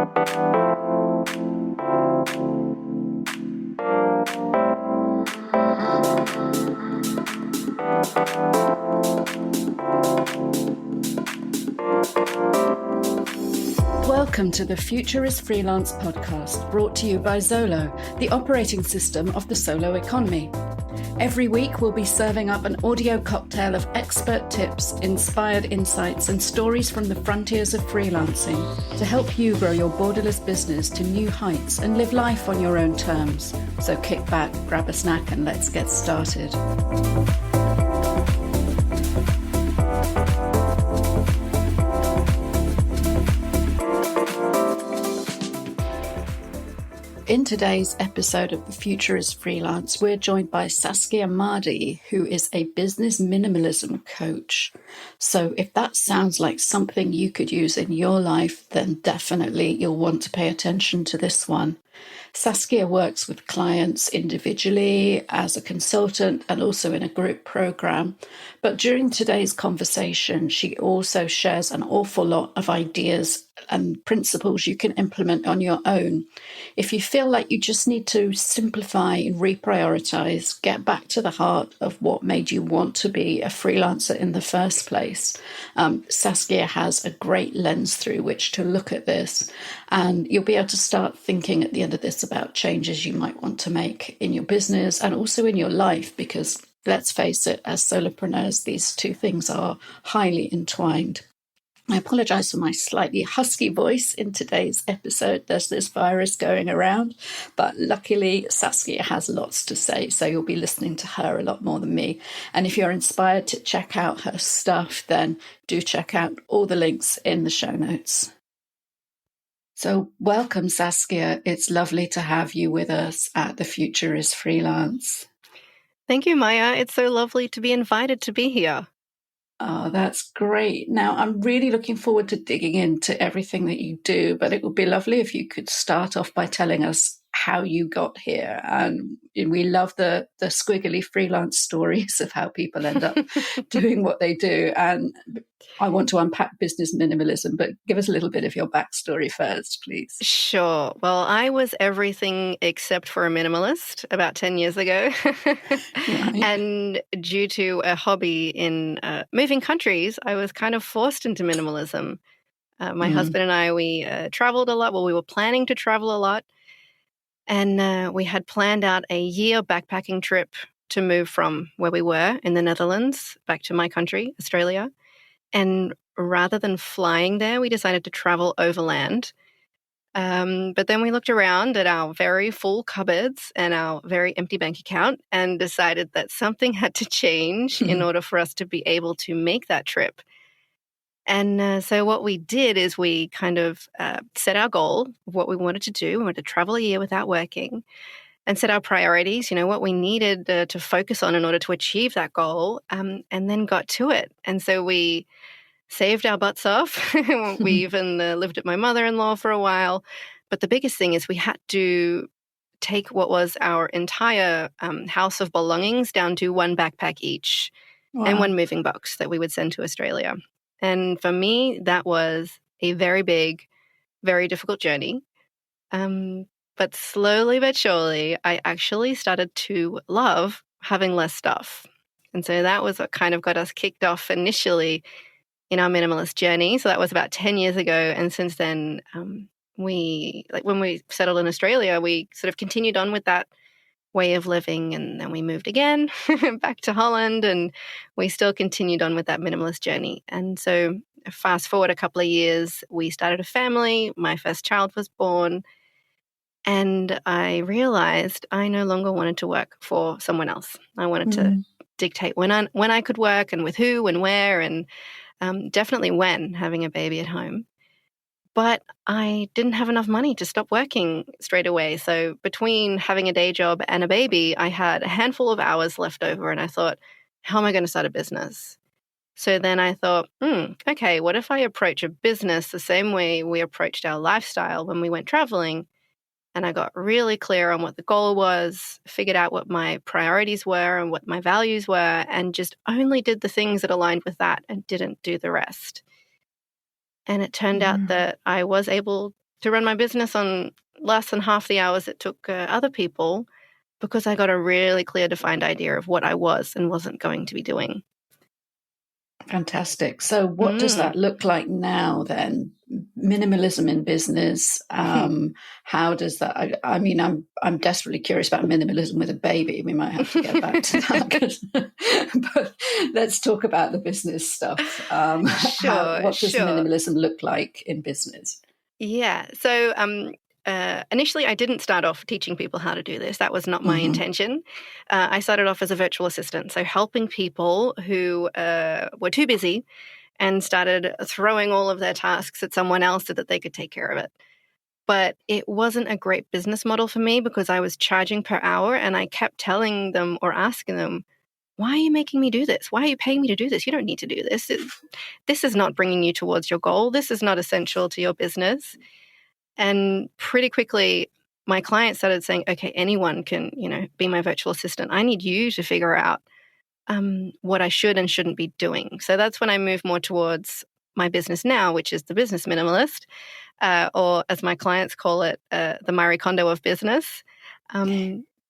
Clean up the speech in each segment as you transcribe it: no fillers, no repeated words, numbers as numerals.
Welcome to the Future Is Freelance podcast, brought to you by Zolo, the operating system of the solo economy. Every week, we'll be serving up an audio cocktail of expert tips, inspired insights, and stories from the frontiers of freelancing to help you grow your borderless business to new heights and live life on your own terms. So kick back, grab a snack, and let's get started. In today's episode of The Future is Freelance, we're joined by Saskia Mardi, who is a business minimalism coach. So if that sounds like something you could use in your life, then definitely you'll want to pay attention to this one. Saskia works with clients individually, as a consultant, and also in a group program. But during today's conversation, she also shares an awful lot of ideas and principles you can implement on your own. If you feel like you just need to simplify and reprioritize, get back to the heart of what made you want to be a freelancer in the first place, Saskia has a great lens through which to look at this. And you'll be able to start thinking at the end of this about changes you might want to make in your business and also in your life, because let's face it, as solopreneurs, these two things are highly entwined. I apologize for my slightly husky voice in today's episode. There's this virus going around, but luckily Saskia has lots to say, so you'll be listening to her a lot more than me. And if you're inspired to check out her stuff, then do check out all the links in the show notes. So welcome, Saskia. It's lovely to have you with us at The Future is Freelance. Thank you, Maya. It's so lovely to be invited to be here. Oh, that's great. Now, I'm really looking forward to digging into everything that you do, but it would be lovely if you could start off by telling us how you got here. And we love the squiggly freelance stories of how people end up doing what they do. And I want to unpack business minimalism, but give us a little bit of your backstory first, please. Sure. Well, I was everything except for a minimalist about 10 years ago. Right. And due to a hobby in moving countries, I was kind of forced into minimalism. My husband and I, we traveled a lot. Well, we were planning to travel a lot. And we had planned out a year backpacking trip to move from where we were in the Netherlands back to my country, Australia. And rather than flying there, we decided to travel overland. But then we looked around at our very full cupboards and our very empty bank account and decided that something had to change in order for us to be able to make that trip. And so what we did is we kind of set our goal of what we wanted to do. We wanted to travel a year without working and set our priorities, what we needed to focus on in order to achieve that goal, and then got to it. And so we saved our butts off. We even lived at my mother-in-law for a while. But the biggest thing is we had to take what was our entire house of belongings down to one backpack each. Wow. And one moving box that we would send to Australia. And for me, that was a very big, very difficult journey. But slowly but surely, I actually started to love having less stuff. And so that was what kind of got us kicked off initially in our minimalist journey. So that was about 10 years ago. And since then, when we settled in Australia, we sort of continued on with that way of living, and then we moved again back to Holland, and we still continued on with that minimalist journey. And so fast forward a couple of years, we started a family. My first child was born, and I realized I no longer wanted to work for someone else. I wanted to dictate when I could work and with who and where, and definitely when, having a baby at home. But I didn't have enough money to stop working straight away. So between having a day job and a baby, I had a handful of hours left over. And I thought, how am I going to start a business? So then I thought, okay, what if I approach a business the same way we approached our lifestyle when we went traveling? And I got really clear on what the goal was, figured out what my priorities were and what my values were, and just only did the things that aligned with that and didn't do the rest. And it turned out that I was able to run my business on less than half the hours it took other people, because I got a really clear, defined idea of what I was and wasn't going to be doing. Fantastic. So what does that look like now then? Minimalism in business. How does that, I mean, I'm desperately curious about minimalism with a baby. We might have to get back to that. But let's talk about the business stuff. What does minimalism look like in business? Yeah. So initially, I didn't start off teaching people how to do this. That was not my intention. I started off as a virtual assistant, so helping people who were too busy and started throwing all of their tasks at someone else so that they could take care of it. But it wasn't a great business model for me because I was charging per hour, and I kept telling them or asking them, why are you making me do this? Why are you paying me to do this? You don't need to do this. This is not bringing you towards your goal. This is not essential to your business. And pretty quickly, my clients started saying, okay, anyone can, be my virtual assistant. I need you to figure out what I should and shouldn't be doing. So that's when I moved more towards my business now, which is the business minimalist, or as my clients call it, the Marie Kondo of business.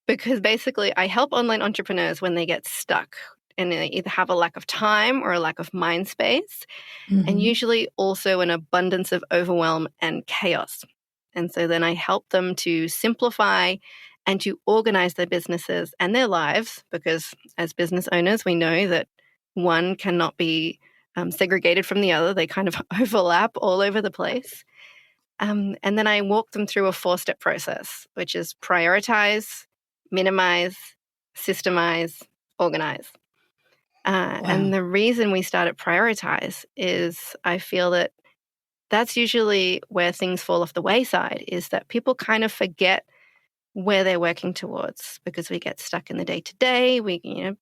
Because basically I help online entrepreneurs when they get stuck and they either have a lack of time or a lack of mind space, and usually also an abundance of overwhelm and chaos. And so then I help them to simplify and to organize their businesses and their lives, because as business owners, we know that one cannot be segregated from the other. They kind of overlap all over the place. And then I walk them through a 4-step process, which is prioritize, minimize, systemize, organize. Wow. And the reason we start at prioritize is I feel that that's usually where things fall off the wayside, is that people kind of forget where they're working towards because we get stuck in the day-to-day. We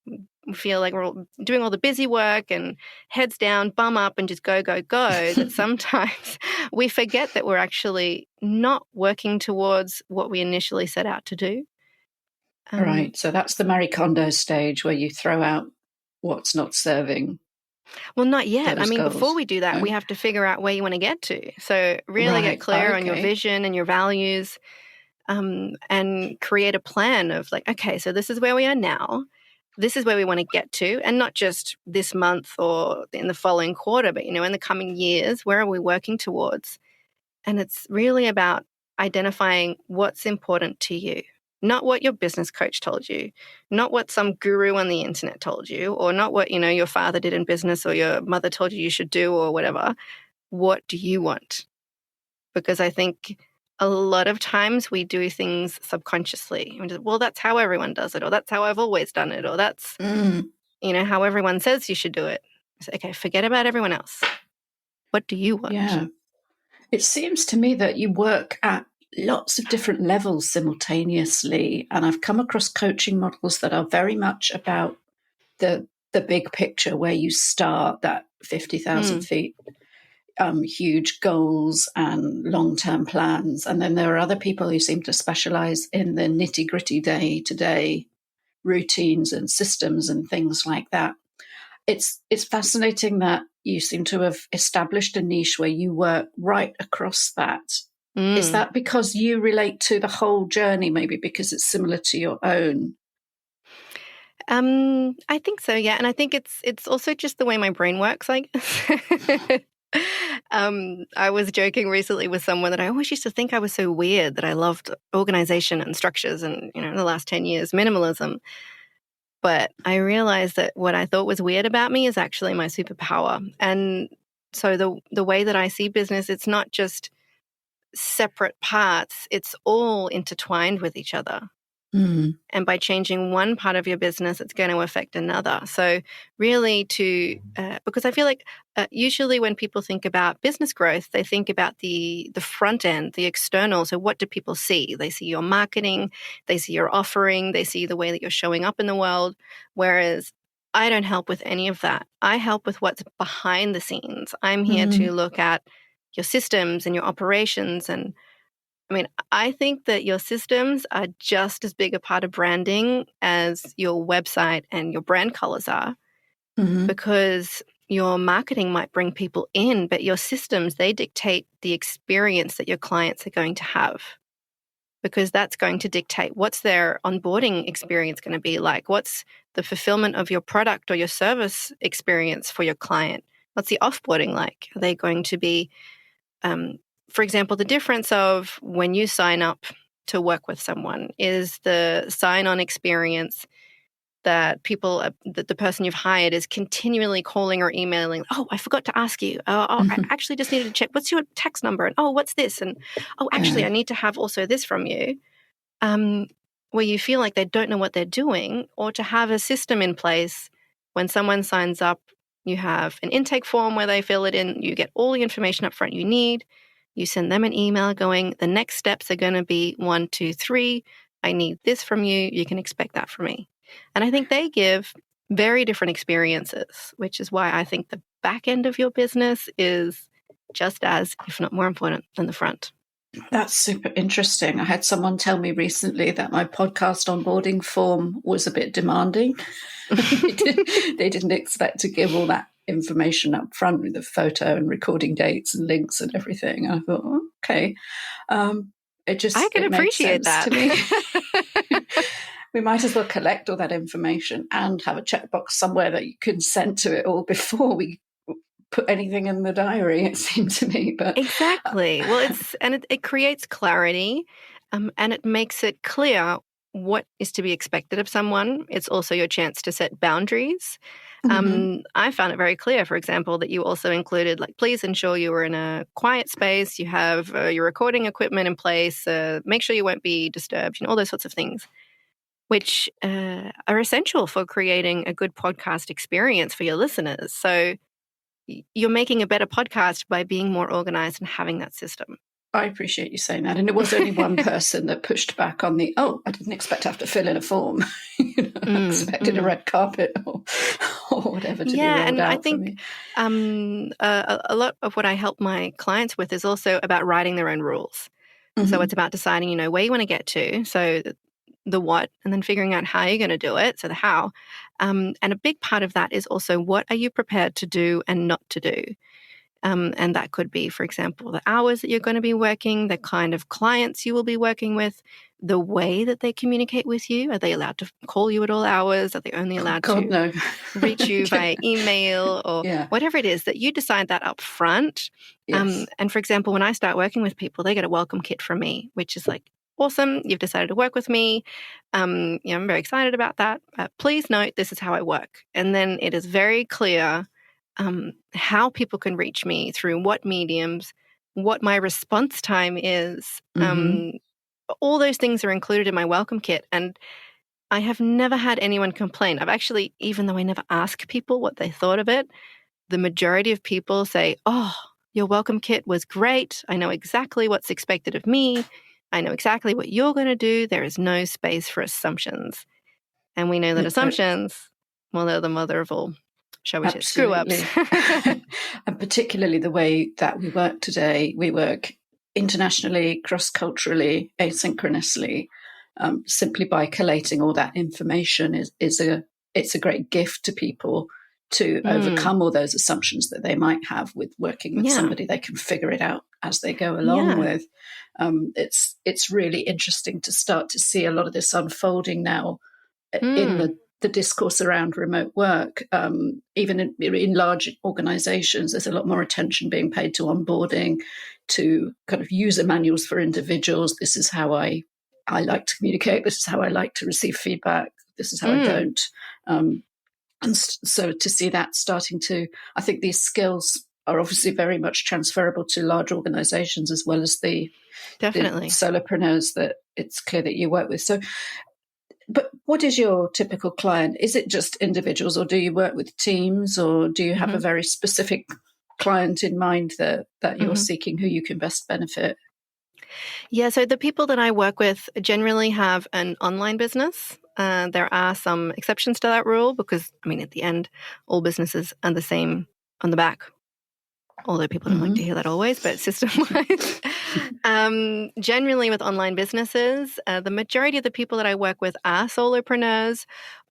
feel like we're all doing all the busy work and heads down, bum up, and just go, go, go. That sometimes we forget that we're actually not working towards what we initially set out to do. Right. So that's the Marie Kondo stage where you throw out what's not serving. Well, not yet. I mean, goals. Before we do that, we have to figure out where you want to get to. So really get clear on your vision and your values, and create a plan of like, okay, so this is where we are now. This is where we want to get to, and not just this month or in the following quarter, but, in the coming years, where are we working towards? And it's really about identifying what's important to you. Not what your business coach told you, not what some guru on the internet told you, or not what, your father did in business or your mother told you should do or whatever. What do you want? Because I think a lot of times we do things subconsciously. Well, that's how everyone does it, or that's how I've always done it, or that's, how everyone says you should do it. So, okay, forget about everyone else. What do you want? Yeah. It seems to me that you work at lots of different levels simultaneously. And I've come across coaching models that are very much about the big picture, where you start that 50,000 feet, huge goals and long-term plans. And then there are other people who seem to specialize in the nitty-gritty day-to-day routines and systems and things like that. It's fascinating that you seem to have established a niche where you work right across that. Is that because you relate to the whole journey, maybe because it's similar to your own? I think so, yeah. And I think it's also just the way my brain works, I guess. I was joking recently with someone that I always used to think I was so weird that I loved organization and structures and, in the last 10 years, minimalism. But I realized that what I thought was weird about me is actually my superpower. And so the way that I see business, it's not just separate parts, it's all intertwined with each other. And by changing one part of your business, it's going to affect another. So really because I feel like usually when people think about business growth, they think about the front end, the external. So what do people see? They see your marketing, they see your offering, they see the way that you're showing up in the world. Whereas I don't help with any of that. I help with what's behind the scenes. I'm here to look at your systems and your operations. And I think that your systems are just as big a part of branding as your website and your brand colors are, because your marketing might bring people in, but your systems, they dictate the experience that your clients are going to have, because that's going to dictate what's their onboarding experience going to be like. What's the fulfillment of your product or your service experience for your client? What's the offboarding like? Are they going to be, for example, the difference of when you sign up to work with someone is the sign-on experience that people, that the person you've hired is continually calling or emailing. Oh, I forgot to ask you. I actually just needed to check. What's your tax number? And oh, what's this? And oh, actually, I need to have also this from you. Where you feel like they don't know what they're doing, or to have a system in place when someone signs up, you have an intake form where they fill it in, you get all the information up front you need, you send them an email going, the next steps are going to be 1, 2, 3, I need this from you, you can expect that from me. And I think they give very different experiences, which is why I think the back end of your business is just as, if not more important than the front. That's super interesting. I had someone tell me recently that my podcast onboarding form was a bit demanding. They didn't expect to give all that information up front with the photo and recording dates and links and everything. And I thought, oh, okay. I can appreciate that. To me. We might as well collect all that information and have a checkbox somewhere that you can send to it all before we put anything in the diary, it seemed to me. But exactly. Well, it creates clarity, and it makes it clear what is to be expected of someone. It's also your chance to set boundaries. I found it very clear, for example, that you also included, like, please ensure you are in a quiet space, you have your recording equipment in place, make sure you won't be disturbed, all those sorts of things, which are essential for creating a good podcast experience for your listeners. So you're making a better podcast by being more organized and having that system. I appreciate you saying that. And it was only one person that pushed back on the, I didn't expect to have to fill in a form. I expected a red carpet or whatever to be rolled out for me. A lot of what I help my clients with is also about writing their own rules. So it's about deciding, where you want to get to. So the what, and then figuring out how you're going to do it, so the how. And a big part of that is also, what are you prepared to do and not to do? And that could be, for example, the hours that you're going to be working, the kind of clients you will be working with, the way that they communicate with you. Are they allowed to call you at all hours? Are they only allowed to reach you via email or whatever it is, that you decide that up front? Yes. And for example, when I start working with people, they get a welcome kit from me, which is like, awesome, you've decided to work with me. I'm very excited about that. Please note, this is how I work. And then it is very clear how people can reach me through what mediums, what my response time is. All those things are included in my welcome kit. And I have never had anyone complain. I've actually, even though I never ask people what they thought of it, the majority of people say, oh, your welcome kit was great. I know exactly what's expected of me. I know exactly what you're going to do. There is no space for assumptions. And we know that assumptions, well, they're the mother of all, shall we say, screw-ups. And particularly the way that we work today, we work internationally, cross-culturally, asynchronously, simply by collating all that information it's a great gift to people to overcome all those assumptions that they might have with working with somebody they can figure it out as they go along with. It's really interesting to start to see a lot of this unfolding now in the discourse around remote work. Even in large organizations, there's a lot more attention being paid to onboarding, to kind of user manuals for individuals. This is how I like to communicate. This is how I like to receive feedback. This is how I don't. And so to see that starting to, I think these skills are obviously very much transferable to large organizations as well as the solopreneurs that it's clear that you work with. So, but what is your typical client? Is it just individuals, or do you work with teams, or do you have a very specific client in mind that you're seeking, who you can best benefit? Yeah, so the people that I work with generally have an online business. There are some exceptions to that rule because, at the end, all businesses are the same on the back. Although people don't like to hear that always, but system-wise. Generally with online businesses, the majority of the people that I work with are solopreneurs,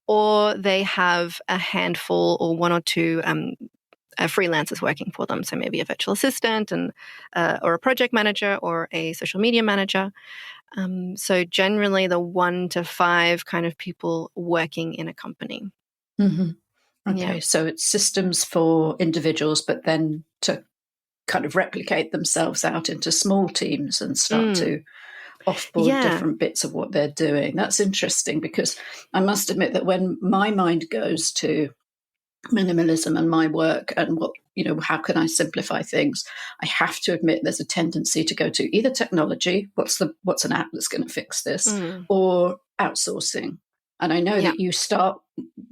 or they have a handful or one or two freelancers working for them. So maybe a virtual assistant and or a project manager or a social media manager. So generally the 1 to 5 kind of people working in a company. Mm-hmm. Okay, Yeah. so it's systems for individuals, but then to kind of replicate themselves out into small teams and start to offboard different bits of what they're doing. That's interesting, because I must admit that when my mind goes to minimalism and my work and what, how can I simplify things, I have to admit there's a tendency to go to either technology, what's an app that's going to fix this, or outsourcing. And I know that you start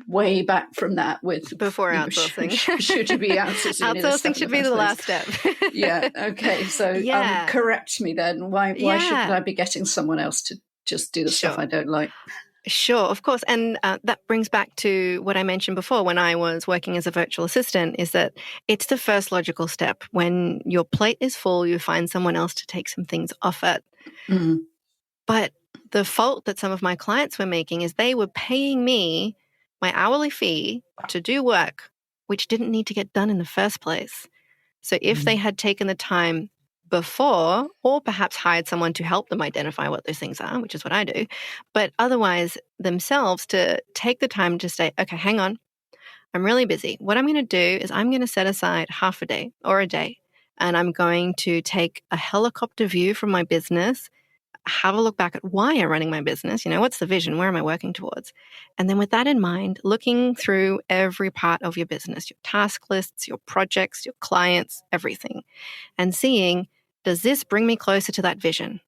way back from that with before outsourcing. Should you be outsourcing? Outsourcing should be the last step. Yeah. Okay. So correct me then. Why shouldn't I be getting someone else to just do the stuff I don't like? Sure, of course. And that brings back to what I mentioned before when I was working as a virtual assistant, is that it's the first logical step. When your plate is full, you find someone else to take some things off it. Mm. But the fault that some of my clients were making is they were paying me my hourly fee to do work which didn't need to get done in the first place. So if they had taken the time before, or perhaps hired someone to help them identify what those things are, which is what I do, but otherwise themselves to take the time to say, okay, hang on, I'm really busy. What I'm going to do is I'm going to set aside half a day or a day, and I'm going to take a helicopter view from my business, have a look back at why I'm running my business. What's the vision? Where am I working towards? And then with that in mind, looking through every part of your business, your task lists, your projects, your clients, everything, and seeing, does this bring me closer to that vision?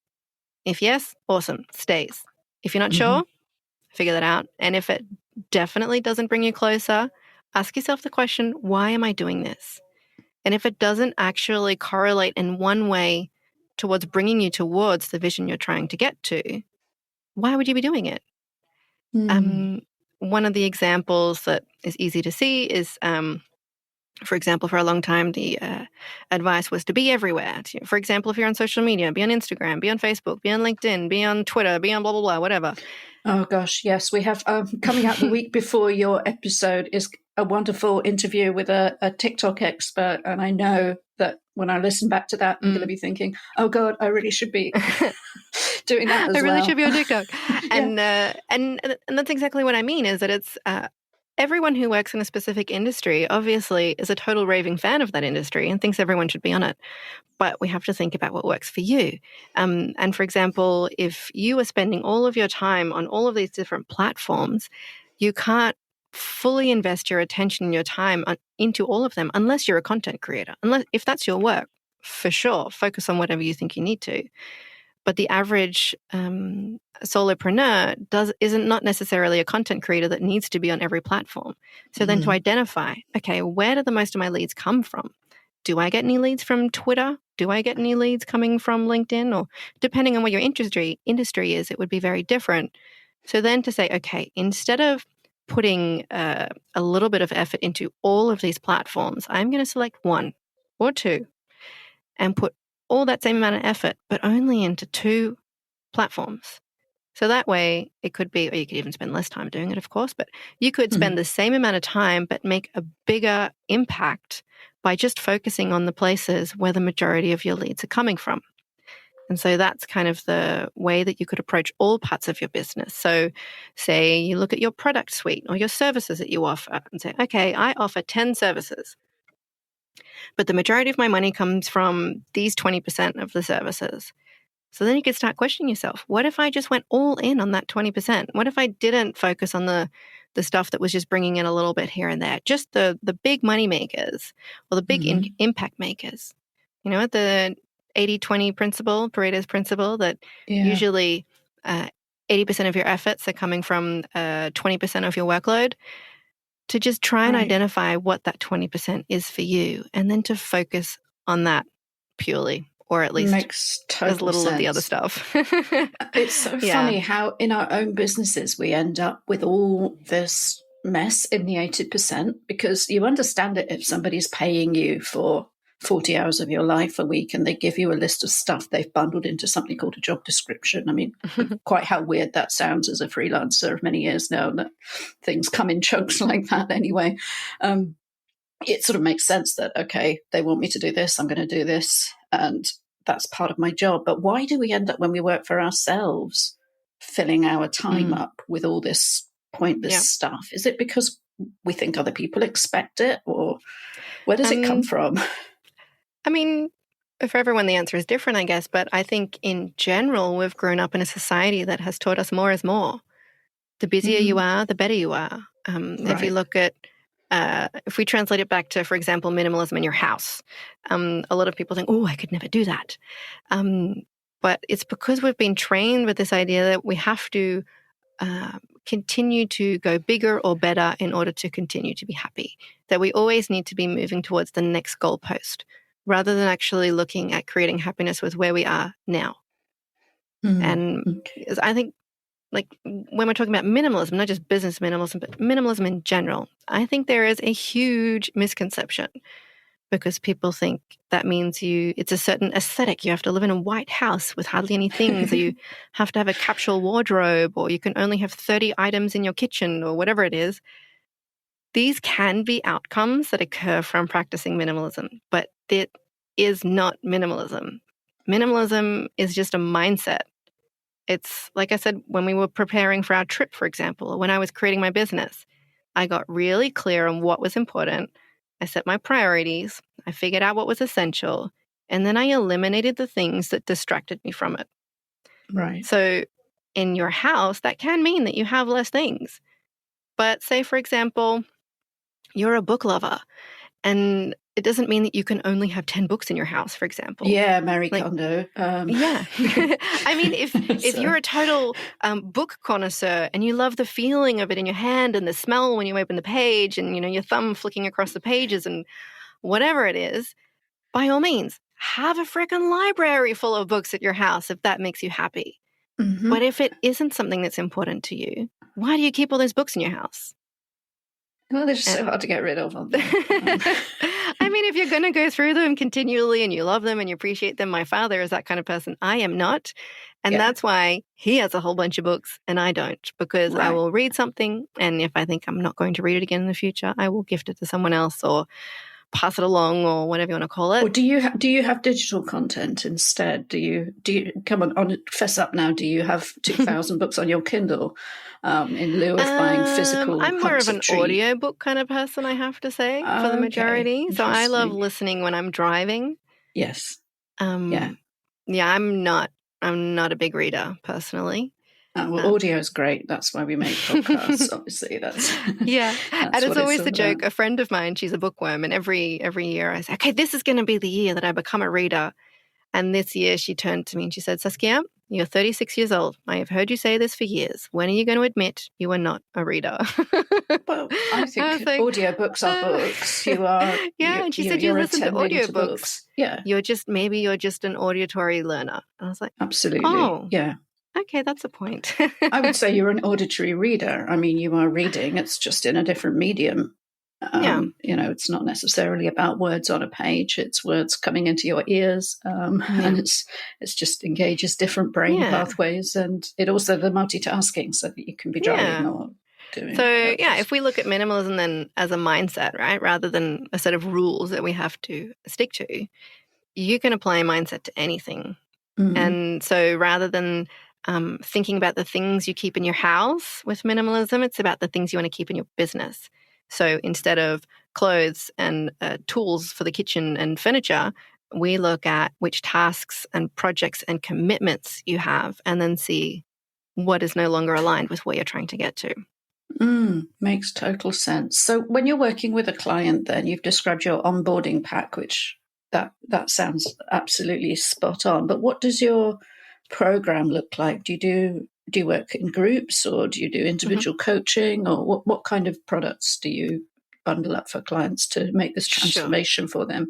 If yes, awesome, stays. If you're not sure, figure that out. And if it definitely doesn't bring you closer, ask yourself the question, why am I doing this? And if it doesn't actually correlate in one way towards bringing you towards the vision you're trying to get to, why would you be doing it? One of the examples that is easy to see is, for example, for a long time, the advice was to be everywhere. For example, if you're on social media, be on Instagram, be on Facebook, be on LinkedIn, be on Twitter, be on blah, blah, blah, whatever. Oh, gosh, yes. We have coming out the week before your episode is a wonderful interview with a TikTok expert. And I know that when I listen back to that, I'm going to be thinking, oh, God, I really should be doing that as well. I really should be on TikTok. And that's exactly what I mean, is that it's everyone who works in a specific industry obviously is a total raving fan of that industry and thinks everyone should be on it. But we have to think about what works for you. And for example, if you are spending all of your time on all of these different platforms, you can't fully invest your attention and your time into all of them unless you're a content creator. If that's your work, for sure, focus on whatever you think you need to. But the average solopreneur isn't not necessarily a content creator that needs to be on every platform. So then to identify, okay, where do the most of my leads come from? Do I get any leads from Twitter? Do I get any leads coming from LinkedIn? Or depending on what your industry is, it would be very different. So then to say, okay, instead of putting a little bit of effort into all of these platforms, I'm going to select 1 or 2 and put all that same amount of effort, but only into 2 platforms. So that way it could be, or you could even spend less time doing it, of course, but you could spend the same amount of time, but make a bigger impact by just focusing on the places where the majority of your leads are coming from. And so that's kind of the way that you could approach all parts of your business. So say you look at your product suite or your services that you offer and say, okay, I offer 10 services, but the majority of my money comes from these 20% of the services. So then you could start questioning yourself, what if I just went all in on that 20%? What if I didn't focus on the stuff that was just bringing in a little bit here and there, just the big money makers or the big impact makers? The 80-20 principle, Pareto's principle, that usually 80% of your efforts are coming from 20% of your workload. To just try and identify what that 20% is for you, and then to focus on that purely, or at least makes total as little sense. of the other stuff. It's so funny how in our own businesses we end up with all this mess in the 80%, because you understand it if somebody's paying you for 40 hours of your life a week and they give you a list of stuff they've bundled into something called a job description. I mean, quite how weird that sounds as a freelancer of many years now, that things come in chunks like that anyway. it sort of makes sense that, okay, they want me to do this, I'm going to do this, and that's part of my job. But why do we end up, when we work for ourselves, filling our time up with all this pointless stuff? Is it because we think other people expect it, or where does it come from? I mean, for everyone, the answer is different, I guess. But I think in general, we've grown up in a society that has taught us more is more. The busier you are, the better you are. If you look at, if we translate it back to, for example, minimalism in your house, a lot of people think, oh, I could never do that. But it's because we've been trained with this idea that we have to continue to go bigger or better in order to continue to be happy, that we always need to be moving towards the next goalpost rather than actually looking at creating happiness with where we are now. And I think, like, when we're talking about minimalism, not just business minimalism, but minimalism in general, I think there is a huge misconception because people think that means it's a certain aesthetic. You have to live in a white house with hardly any things, or you have to have a capsule wardrobe, or you can only have 30 items in your kitchen, or whatever it is. These can be outcomes that occur from practicing minimalism, but it is not minimalism. Minimalism is just a mindset. It's like I said, when we were preparing for our trip, for example, or when I was creating my business, I got really clear on what was important. I set my priorities. I figured out what was essential. And then I eliminated the things that distracted me from it. Right. So in your house, that can mean that you have less things. But say, for example, you're a book lover, and it doesn't mean that you can only have 10 books in your house, for example. Yeah, Marie Kondo. Yeah. I mean, if you're a total book connoisseur and you love the feeling of it in your hand and the smell when you open the page and, your thumb flicking across the pages and whatever it is, by all means, have a frickin' library full of books at your house if that makes you happy. But if it isn't something that's important to you, why do you keep all those books in your house? Well, they're just so hard to get rid of, aren't they? I mean, if you're going to go through them continually and you love them and you appreciate them, my father is that kind of person. I am not. And that's why he has a whole bunch of books and I don't, because I will read something, and if I think I'm not going to read it again in the future, I will gift it to someone else or pass it along or whatever you want to call it. Or do you have digital content instead? Do you come on fess up now? Do you have 2,000 books on your Kindle in lieu of buying physical? I'm more of an audiobook kind of person, I have to say, for the majority. So I love listening when I'm driving. Yes. Yeah, I'm not a big reader personally. Well, audio is great. That's why we make podcasts. Obviously, that's and it's always the joke. A friend of mine, she's a bookworm, and every year I say, "Okay, this is going to be the year that I become a reader." And this year, she turned to me and she said, "Saskia, you're 36 years old. I have heard you say this for years. When are you going to admit you are not a reader?" Well, I think audiobooks are books. You are. Yeah, and she said you listen to audiobooks. Yeah, you're just an auditory learner. And I was like, absolutely. Oh, yeah. Okay, that's a point. I would say you're an auditory reader. I mean, you are reading. It's just in a different medium. It's not necessarily about words on a page. It's words coming into your ears, and it's just engages different brain pathways, and it also the multitasking, so that you can be driving or doing. So if we look at minimalism then as a mindset, right, rather than a set of rules that we have to stick to, you can apply a mindset to anything, and so rather than thinking about the things you keep in your house with minimalism, it's about the things you want to keep in your business. So instead of clothes and tools for the kitchen and furniture, we look at which tasks and projects and commitments you have and then see what is no longer aligned with where you're trying to get to. Makes total sense. So when you're working with a client, then you've described your onboarding pack, which that sounds absolutely spot on. But what does your program look like? Do you work in groups, or do you do individual coaching, or what kind of products do you bundle up for clients to make this transformation for them?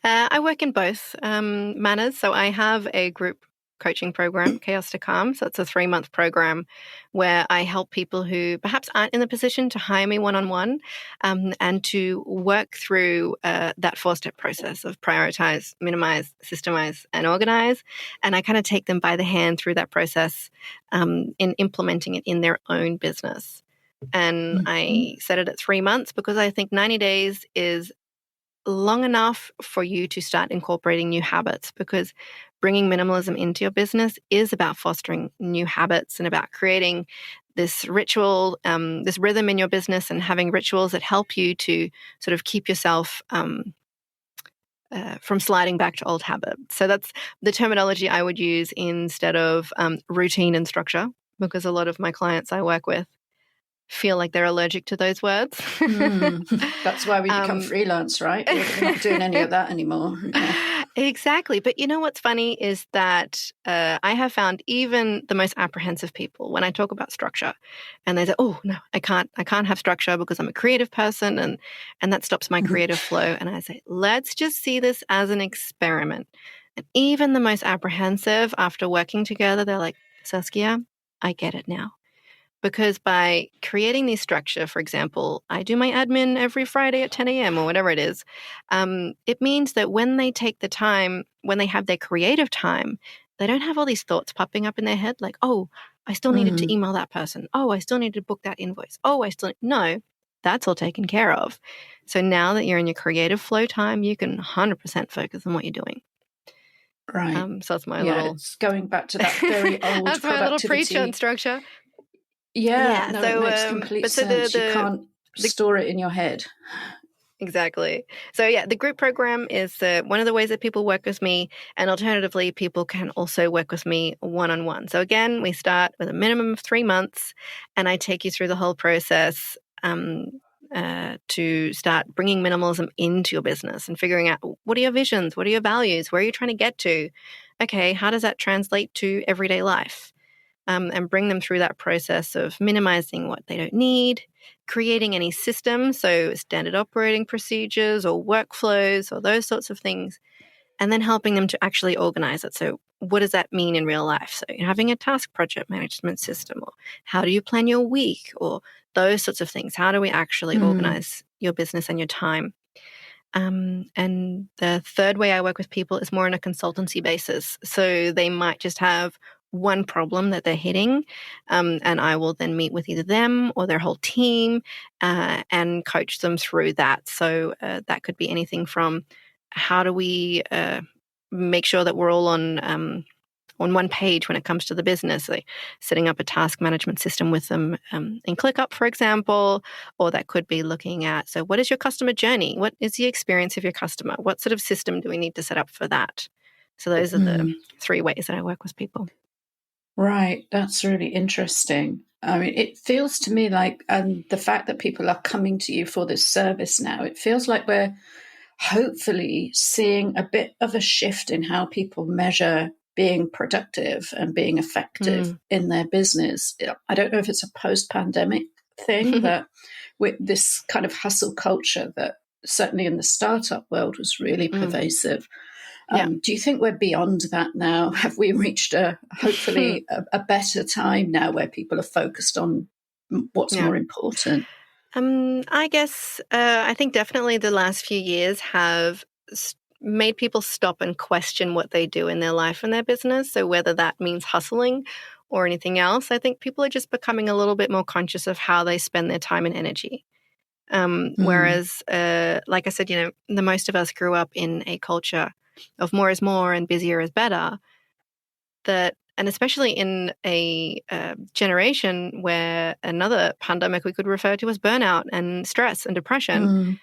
I work in both manners. So I have a group coaching program, Chaos to Calm. So it's a 3-month program where I help people who perhaps aren't in the position to hire me one-on-one and to work through that 4-step process of prioritize, minimize, systemize, and organize. And I kind of take them by the hand through that process in implementing it in their own business. And I set it at 3 months because I think 90 days is long enough for you to start incorporating new habits, because bringing minimalism into your business is about fostering new habits and about creating this ritual, this rhythm in your business, and having rituals that help you to sort of keep yourself from sliding back to old habits. So that's the terminology I would use instead of routine and structure, because a lot of my clients I work with feel like they're allergic to those words. That's why we become freelance, right? We're not doing any of that anymore. Yeah. Exactly. But you know what's funny is that I have found even the most apprehensive people, when I talk about structure, and they say, "Oh no, I can't have structure because I'm a creative person, and that stops my creative flow." And I say, let's just see this as an experiment. And even the most apprehensive, after working together, they're like, "Saskia, I get it now." Because by creating this structure, for example, I do my admin every Friday at 10 a.m. or whatever it is, it means that when they take the time, when they have their creative time, they don't have all these thoughts popping up in their head like, oh, I still needed to email that person. Oh, I still need to book that invoice. Oh, no, that's all taken care of. So now that you're in your creative flow time, you can 100% focus on what you're doing. Right. So that's my little... It's going back to that very old that's my little preach on productivity. structure. Yeah, no, it makes complete sense. You can't store it in your head. Exactly. So yeah, the group program is one of the ways that people work with me, and alternatively, people can also work with me one-on-one. So again, we start with a minimum of 3 months, and I take you through the whole process to start bringing minimalism into your business and figuring out, what are your visions, what are your values, where are you trying to get to? Okay, how does that translate to everyday life? And bring them through that process of minimizing what they don't need, creating any systems, so standard operating procedures or workflows or those sorts of things, and then helping them to actually organize it. So what does that mean in real life? So you're having a task project management system, or how do you plan your week, or those sorts of things. How do we actually organize your business and your time? And the third way I work with people is more on a consultancy basis. So they might just have one problem that they're hitting, and I will then meet with either them or their whole team and coach them through that. So that could be anything from, how do we make sure that we're all on one page when it comes to the business, like setting up a task management system with them in ClickUp, for example, or that could be looking at, so what is your customer journey? What is the experience of your customer? What sort of system do we need to set up for that? So those are the 3 ways that I work with people. Right. That's really interesting. I mean, it feels to me like, and the fact that people are coming to you for this service now, it feels like we're hopefully seeing a bit of a shift in how people measure being productive and being effective in their business. I don't know if it's a post-pandemic thing, that with this kind of hustle culture that certainly in the startup world was really pervasive. Do you think we're beyond that now? Have we reached hopefully a better time now where people are focused on what's more important? I guess I think definitely the last few years have made people stop and question what they do in their life and their business. So whether that means hustling or anything else, I think people are just becoming a little bit more conscious of how they spend their time and energy. Whereas, like I said, the most of us grew up in a culture of more is more and busier is better. And especially in a generation where another pandemic we could refer to as burnout and stress and depression.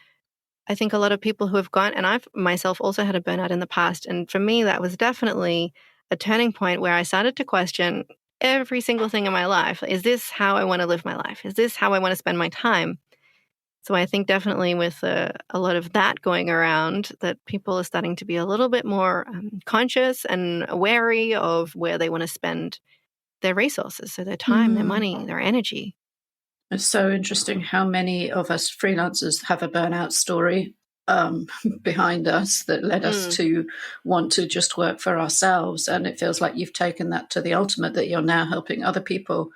I think a lot of people who have gone, and I've myself also had a burnout in the past, and for me that was definitely a turning point where I started to question every single thing in my life. Is this how I want to live my life? Is this how I want to spend my time? So I think definitely with a lot of that going around, that people are starting to be a little bit more conscious and wary of where they want to spend their resources, so their time, their money, their energy. It's so interesting how many of us freelancers have a burnout story behind us that led us to want to just work for ourselves. And it feels like you've taken that to the ultimate, that you're now helping other people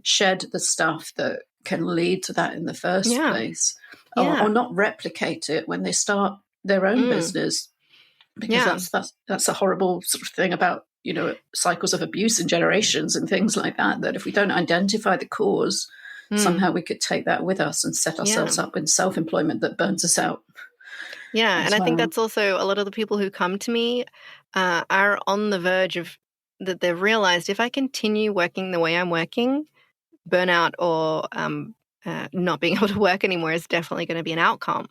shed the stuff that can lead to that in the first place, or not replicate it when they start their own business, because that's a horrible sort of thing about cycles of abuse and generations and things like that, that if we don't identify the cause, somehow we could take that with us and set ourselves up in self-employment that burns us out. Yeah, and I think that's also a lot of the people who come to me are on the verge of that they've realized if I continue working the way I'm working, burnout or not being able to work anymore is definitely going to be an outcome.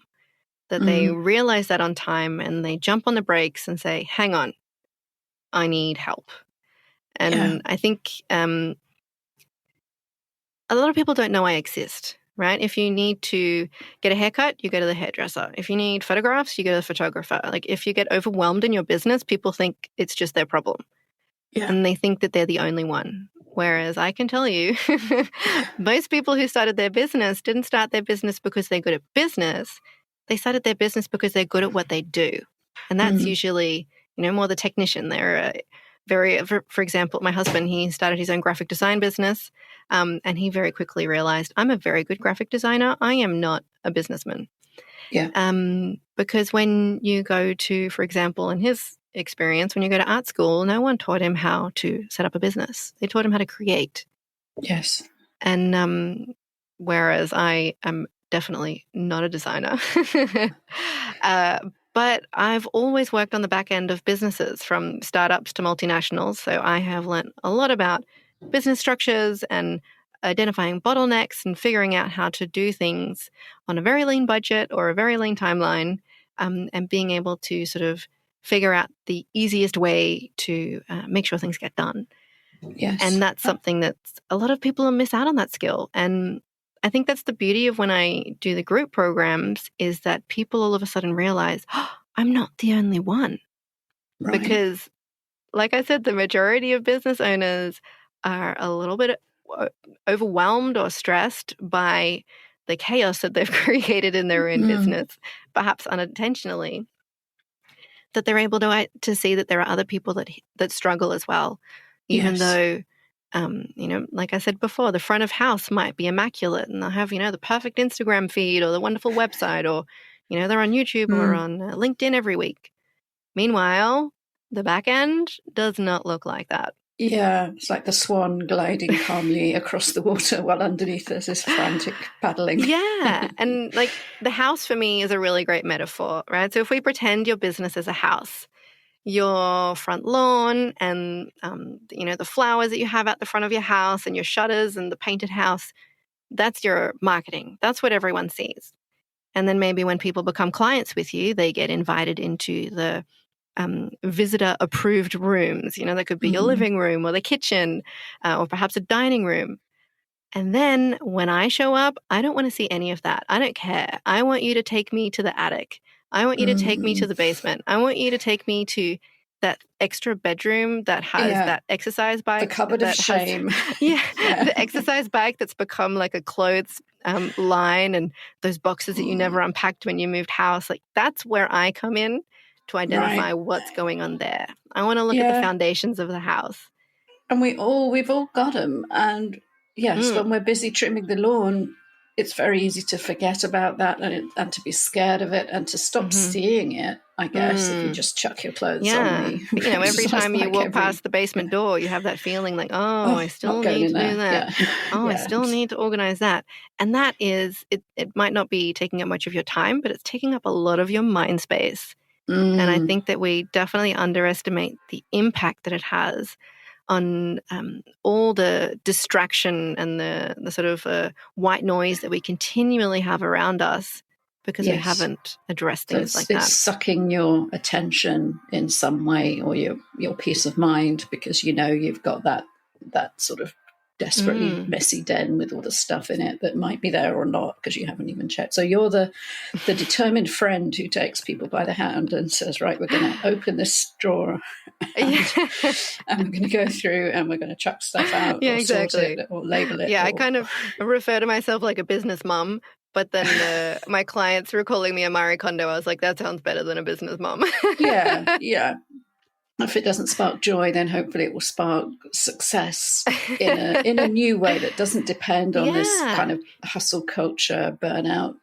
That they realize that on time and they jump on the brakes and say, hang on, I need help. And I think a lot of people don't know I exist, right? If you need to get a haircut, you go to the hairdresser. If you need photographs, you go to the photographer. Like if you get overwhelmed in your business, people think it's just their problem. Yeah. And they think that they're the only one. Whereas I can tell you, most people who started their business didn't start their business because they're good at business. They started their business because they're good at what they do. And that's usually, more the technician. They're for example, my husband, he started his own graphic design business. And he very quickly realized, I'm a very good graphic designer. I am not a businessman. Yeah. Because when you go to, for example, in his experience, when you go to art school, no one taught him how to set up a business. They taught him how to create. Yes. And whereas I am definitely not a designer, but I've always worked on the back end of businesses from startups to multinationals. So I have learned a lot about business structures and identifying bottlenecks and figuring out how to do things on a very lean budget or a very lean timeline, and being able to sort of figure out the easiest way to make sure things get done. Yes. And that's something that a lot of people miss out on that skill. And I think that's the beauty of when I do the group programs is that people all of a sudden realize, I'm not the only one. Right. Because, like I said, the majority of business owners are a little bit overwhelmed or stressed by the chaos that they've created in their own business, perhaps unintentionally, that they're able to see that there are other people that struggle as well, even though, like I said before, the front of house might be immaculate and they'll have, the perfect Instagram feed or the wonderful website or, they're on YouTube or on LinkedIn every week. Meanwhile, the back end does not look like that. Yeah, it's like the swan gliding calmly across the water while underneath there's this frantic paddling. Yeah, and like the house for me is a really great metaphor, right? So if we pretend your business is a house, your front lawn and, the flowers that you have at the front of your house and your shutters and the painted house, that's your marketing. That's what everyone sees. And then maybe when people become clients with you, they get invited into the visitor-approved rooms. That could be your living room or the kitchen or perhaps a dining room. And then when I show up, I don't want to see any of that. I don't care. I want you to take me to the attic. I want you to take me to the basement. I want you to take me to that extra bedroom that has that exercise bike. The cupboard of shame. The exercise bike that's become like a clothes line and those boxes that you never unpacked when you moved house. Like that's where I come in to identify what's going on there. I want to look at the foundations of the house. And we've all got them. And yes, when we're busy trimming the lawn, it's very easy to forget about that and to be scared of it and to stop seeing it, I guess, if you just chuck your clothes on the every time you walk past the basement door, you have that feeling like, I still need to do that. Yeah. I still need to organize that. And that is, it might not be taking up much of your time, but it's taking up a lot of your mind space. And I think that we definitely underestimate the impact that it has on all the distraction and the sort of white noise that we continually have around us because we haven't addressed things like that. It's sucking your attention in some way or your peace of mind because you've got that sort of desperately messy den with all the stuff in it that might be there or not because you haven't even checked. So you're the determined friend who takes people by the hand and says, right, we're going to open this drawer and we're going to go through and we're going to chuck stuff out or sort it or label it. Yeah, I kind of refer to myself like a business mom, but then my clients were calling me a Marie Kondo. I was like, that sounds better than a business mom. Yeah. If it doesn't spark joy, then hopefully it will spark success in a new way that doesn't depend on this kind of hustle culture, burnout,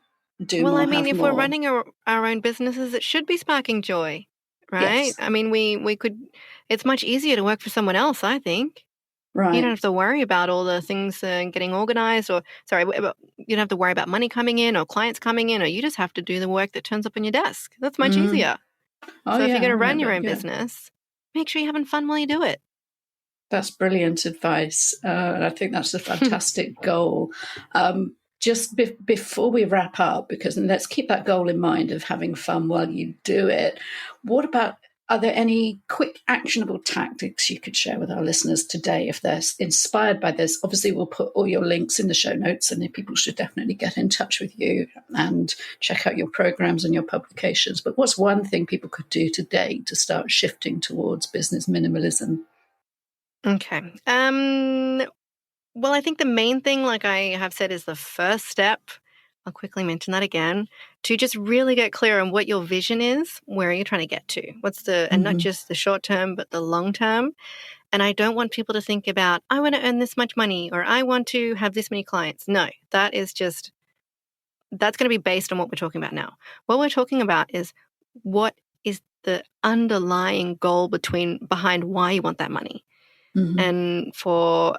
do more, have more. If we're running our own businesses, it should be sparking joy, right? Yes. I mean, we could, it's much easier to work for someone else, I think. You don't Right. have to worry about all the things getting organized, or you don't have to worry about money coming in or clients coming in, or you just have to do the work that turns up on your desk. That's much Mm. easier. Oh, So if you're yeah, going I to run your remember. own Yeah. business, make sure you're having fun while you do it. That's brilliant advice. And I think that's a fantastic goal. Just before we wrap up, because and let's keep that goal in mind of having fun while you do it. What about, are there any quick actionable tactics you could share with our listeners today if they're inspired by this? Obviously, we'll put all your links in the show notes, and people should definitely get in touch with you and check out your programs and your publications. But what's one thing people could do today to start shifting towards business minimalism? Okay. Well, I think the main thing, like I have said, is the first step. I'll quickly mention that again, to just really get clear on what your vision is. Where are you trying to get to? And not just the short term, but the long term. And I don't want people to think about, I want to earn this much money, or I want to have this many clients. No, that's going to be based on what we're talking about now. What we're talking about is what is the underlying goal behind why you want that money. Mm-hmm. And for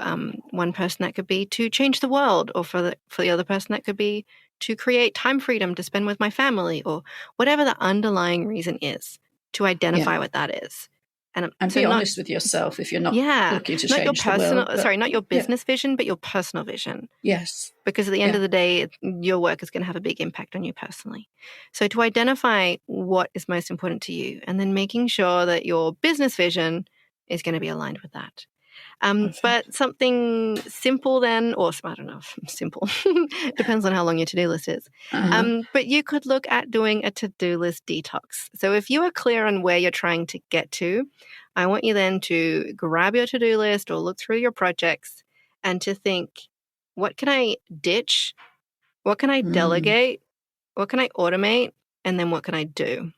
one person, that could be to change the world, or for the other person, that could be to create time freedom to spend with my family, or whatever the underlying reason is, to identify what that is. And so be honest with yourself if you're not looking to not your change the world. not your business vision, but your personal vision. Yes. Because at the end of the day, your work is going to have a big impact on you personally. So to identify what is most important to you, and then making sure that your business vision is going to be aligned with that. But something simple then, or I don't know if simple, depends on how long your to-do list is. But you could look at doing a to-do list detox. So if you are clear on where you're trying to get to, I want you then to grab your to-do list or look through your projects and to think, what can I ditch? What can I delegate? What can I automate? And then what can I do?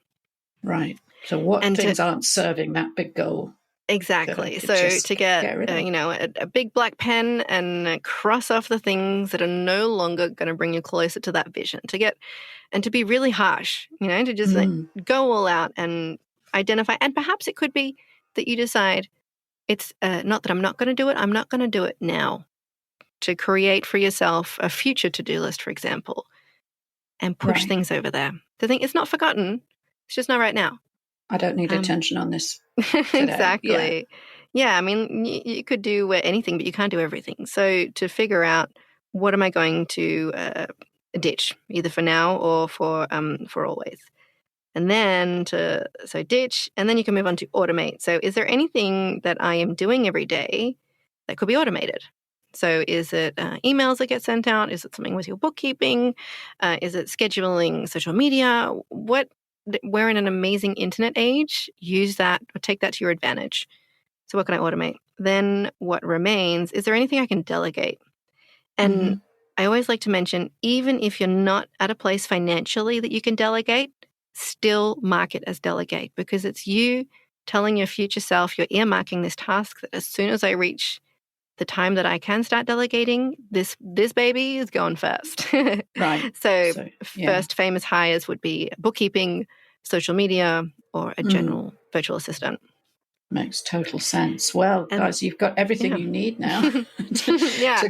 Right. So what things aren't serving that big goal? Exactly. So to get a big black pen and cross off the things that are no longer going to bring you closer to that vision. To be really harsh, to just go all out and identify. And perhaps it could be that you decide it's not that I'm not going to do it. I'm not going to do it now. To create for yourself a future to-do list, for example, and push things over there. To think it's not forgotten. It's just not right now. I don't need attention on this today. Exactly. Yeah, I mean, you could do anything, but you can't do everything. So to figure out, what am I going to ditch, either for now or for always? And then ditch, and then you can move on to automate. So is there anything that I am doing every day that could be automated? So is it emails that get sent out? Is it something with your bookkeeping? Is it scheduling social media? We're in an amazing internet age. Use that, or take that to your advantage. So what can I automate? Then what remains, is there anything I can delegate? And I always like to mention, even if you're not at a place financially that you can delegate, still mark it as delegate, because it's you telling your future self, you're earmarking this task, that as soon as I reach the time that I can start delegating, this baby is going first. Right. So first famous hires would be bookkeeping, social media, or a general virtual assistant. Makes total sense. Well, guys, you've got everything you need now. And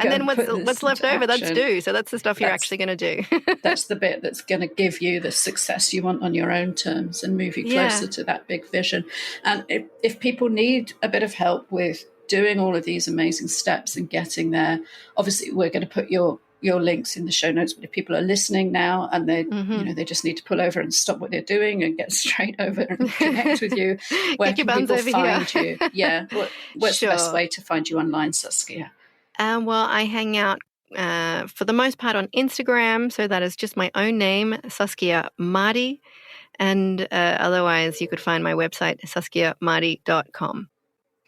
then what's left over, that's due. So that's the stuff you're actually going to do. That's the bit that's going to give you the success you want on your own terms and move you closer to that big vision. And if people need a bit of help with doing all of these amazing steps and getting there, obviously we're going to put your links in the show notes. But if people are listening now and they they just need to pull over and stop what they're doing and get straight over and connect with you, where can people find you? Yeah, what's the best way to find you online, Saskia? Well, I hang out for the most part on Instagram, so that is just my own name, Saskia Mardi, and otherwise you could find my website, saskiamardi.com.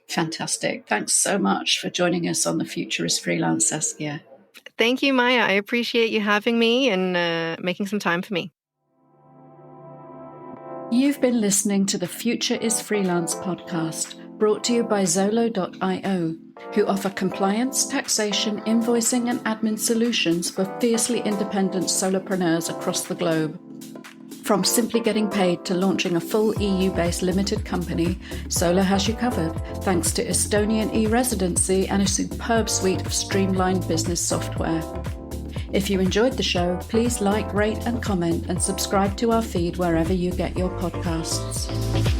Fantastic. Thanks so much for joining us on the Future is Freelance, Saskia. Thank you, Maya. I appreciate you having me and making some time for me. You've been listening to the Future is Freelance podcast, brought to you by Zolo.io, who offer compliance, taxation, invoicing, and admin solutions for fiercely independent solopreneurs across the globe. From simply getting paid to launching a full EU-based limited company, Solar has you covered, thanks to Estonian e-residency and a superb suite of streamlined business software. If you enjoyed the show, please like, rate and comment and subscribe to our feed wherever you get your podcasts.